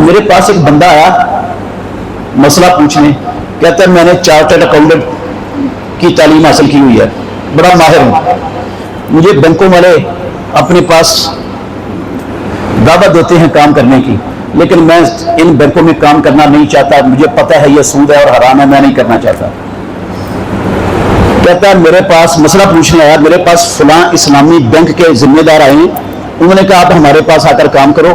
میرے پاس ایک بندہ آیا مسئلہ پوچھنے, کہتا ہے میں نے چارٹرڈ اکاؤنٹنٹ کی تعلیم حاصل کی ہوئی ہے, بڑا ماہر ہوں, مجھے بینکوں والے اپنے پاس دعوت دیتے ہیں کام کرنے کی, لیکن میں ان بینکوں میں کام کرنا نہیں چاہتا, مجھے پتہ ہے یہ سود ہے اور حرام ہے, میں نہیں کرنا چاہتا. کہتا ہے میرے پاس مسئلہ پوچھنے آیا, میرے پاس فلاں اسلامی بینک کے ذمہ دار آئے ہیں, انہوں نے کہا آپ ہمارے پاس آ کر کام کرو,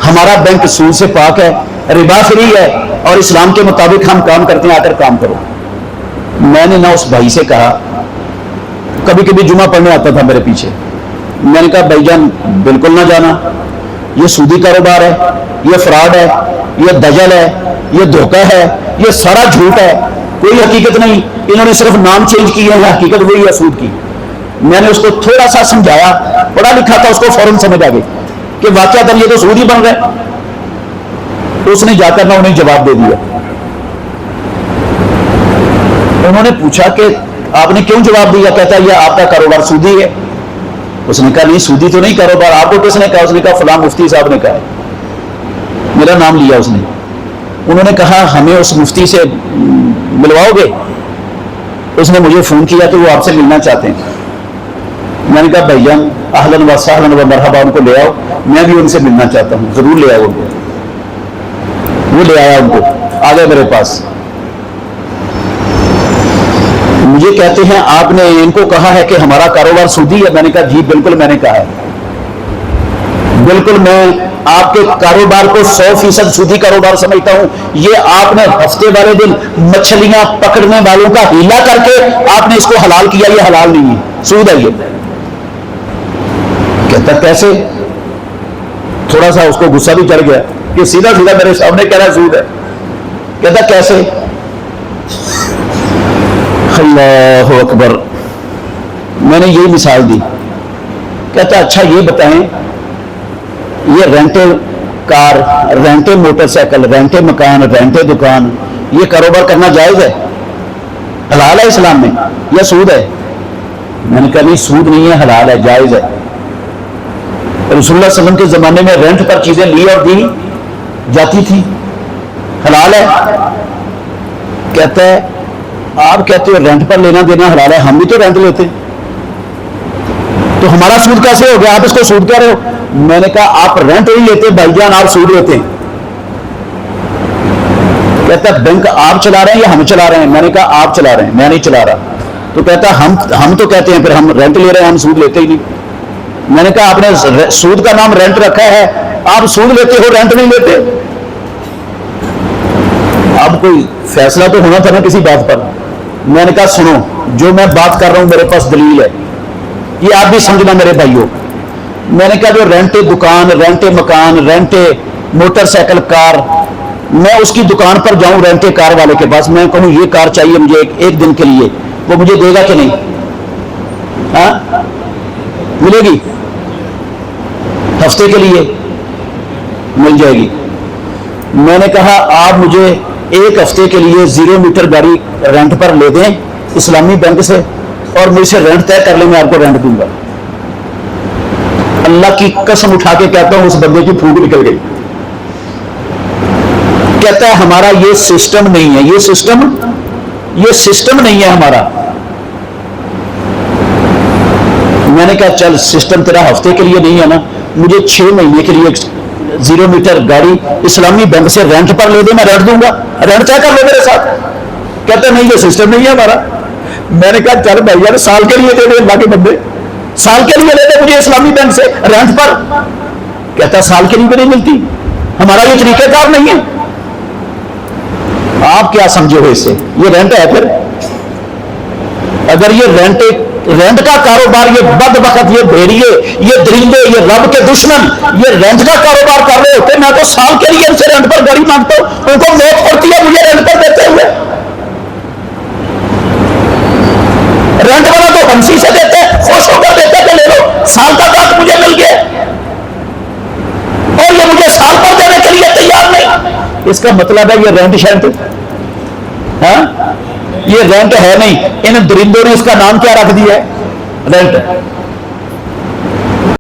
ہمارا بینک سود سے پاک ہے, ربا فری ہے اور اسلام کے مطابق ہم کام کرتے ہیں, آ کر کام کرو. میں نے نہ اس بھائی سے کہا, کبھی کبھی جمعہ پڑھنے آتا تھا میرے پیچھے, میں نے کہا بھائی جان بالکل نہ جانا, یہ سودی کاروبار ہے, یہ فراڈ ہے, یہ دجل ہے, یہ دھوکہ ہے, یہ سارا جھوٹ ہے, کوئی حقیقت نہیں, انہوں نے صرف نام چینج کیے ہیں, حقیقت وہی ہے سود کی. میں نے اس کو تھوڑا سا سمجھایا, پڑھا لکھا تھا, اس کو فوراً سمجھ آ گئی کہ واقعہ یہ تو سود ہی بن گئے. اس نے جا کر نہ انہیں جواب دے دیا. انہوں نے پوچھا کہ آپ نے کیوں جواب دیا؟ کہتا ہے یہ آپ کا کاروبار سودی ہے. اس نے کہا نہیں سودی تو نہیں کاروبار, آپ کو کس نے کہا؟ اس نے کہا فلاں مفتی صاحب نے کہا. میرا نام لیا اس نے. انہوں نے کہا ہمیں اس مفتی سے ملواؤ گے؟ اس نے مجھے فون کیا کہ وہ آپ سے ملنا چاہتے ہیں. میں نے کہا بھائی جان اہلاً و سہلاً و مرحبا, ان کو لے آؤ, میں بھی ان سے ملنا چاہتا ہوں, ضرور لے آؤ ان کو. وہ لے آیا ان کو, آ گئے میرے پاس. مجھے کہتے ہیں آپ نے ان کو کہا ہے کہ ہمارا کاروبار سودی ہے؟ میں نے کہا جی بالکل میں نے کہا ہے, بالکل میں آپ کے کاروبار کو 100% سودی کاروبار سمجھتا ہوں. یہ آپ نے ہفتے والے دن مچھلیاں پکڑنے والوں کا ہیلا کر کے آپ نے اس کو حلال کیا, یہ حلال نہیں ہے, سود ہے یہ. کہتا کیسے؟ تھوڑا سا اس کو غصہ بھی چڑھ گیا کہ سیدھا سیدھا میرے سامنے کہہ رہا سود ہے. کہتا کیسے؟ اللہ اکبر. میں نے یہی مثال دی. کہتا اچھا یہ بتائیں, یہ رینٹے کار, رینٹے موٹر سائیکل, رینٹے مکان, رینٹے دکان, یہ کاروبار کرنا جائز ہے؟ حلال ہے اسلام میں یا سود ہے؟ میں نے کہا نہیں سود نہیں ہے, حلال ہے, جائز ہے. رسول اللہ صلی اللہ علیہ وسلم کے زمانے میں رینٹ پر چیزیں لی اور دی جاتی تھی, حلال ہے. کہتا ہے آپ کہتے ہو رینٹ پر لینا دینا حلال ہے, ہم بھی تو رینٹ لیتے ہیں, تو ہمارا سود کیسے ہو گیا؟ آپ اس کو سود کہہ رہے ہو. میں نے کہا آپ رینٹ نہیں لیتے بھائی جان, آپ سود لیتے ہیں. کہتا بینک آپ چلا رہے ہیں یا ہم چلا رہے ہیں؟ میں نے کہا آپ چلا رہے ہیں, میں نہیں چلا رہا. تو کہتا ہم تو کہتے ہیں پھر ہم رینٹ لے رہے ہیں, ہم سود لیتے ہی نہیں. میں نے کہا آپ نے سود کا نام رینٹ رکھا ہے, آپ سود لیتے ہو رینٹ نہیں لیتے. اب کوئی فیصلہ تو ہونا تھا نا کسی بات پر. میں نے کہا سنو, جو میں بات کر رہا ہوں میرے پاس دلیل ہے, یہ آپ بھی سمجھنا میرے بھائیوں. میں نے کہا جو رینٹے دکان, رینٹے مکان, رینٹے موٹر سائیکل, کار, میں اس کی دکان پر جاؤں رینٹے کار والے کے پاس, میں کہوں یہ کار چاہیے مجھے ایک دن کے لیے, وہ مجھے دے گا کہ نہیں؟ ہاں ملے گی, ہفتے کے لیے مل جائے گی. میں نے کہا آپ مجھے ایک ہفتے کے لیے 0 میٹر گاڑی رینٹ پر لے دیں اسلامی بینک سے, اور مجھ سے رینٹ طے کر لیں, میں آپ کو رینٹ دوں گا. اللہ کی قسم اٹھا کے کہتا ہوں اس بندے کی پھونک نکل گئی. کہتا ہے ہمارا یہ سسٹم نہیں ہے, یہ سسٹم نہیں ہے ہمارا. میں نے کہا چل سسٹم تیرا ہفتے کے لیے نہیں ہے نا, مجھے 6 مہینے کے لیے 0 میٹر گاڑی اسلامی بینک سے رینٹ پر لے دے, میں رینٹ دوں گا, رینٹ طے کر لو میرے ساتھ. کہتا نہیں یہ سسٹم نہیں ہے ہمارا. میں نے کہا چل بھائی یار سال کے لیے دے دے, اللہ کے بندے سال کے لیے لے دے مجھے اسلامی بینک سے رینٹ پر. کہتا سال کے لیے بھی نہیں ملتی, ہمارا یہ طریقہ کار نہیں ہے. آپ کیا سمجھے ہو اس سے؟ یہ رینٹ ہے پھر؟ اگر یہ رینٹ کا کاروبار, یہ بد وقت, یہ بھیڑیے, یہ درندے, یہ رب کے دشمن یہ رینٹ کا کاروبار کر رہے ہوتے, میں تو سال کے لیے ان سے رینٹ پر گاڑی مانگتا ہوں, ان کو موت پڑتی ہے مجھے رینٹ پر دیتے ہوئے. رینٹ والا تو ہنسی سے دیتے, خوش ہو کر دیتے کہ لے لو, سال کا کاٹ مجھے مل گیا, اور یہ مجھے سال پر دینے کے لیے تیار نہیں. اس کا مطلب ہے یہ رینٹ شینٹ, ہاں یہ رینٹ ہے نہیں. ان درندوں نے اس کا نام کیا رکھ دیا ہے؟ رینٹ.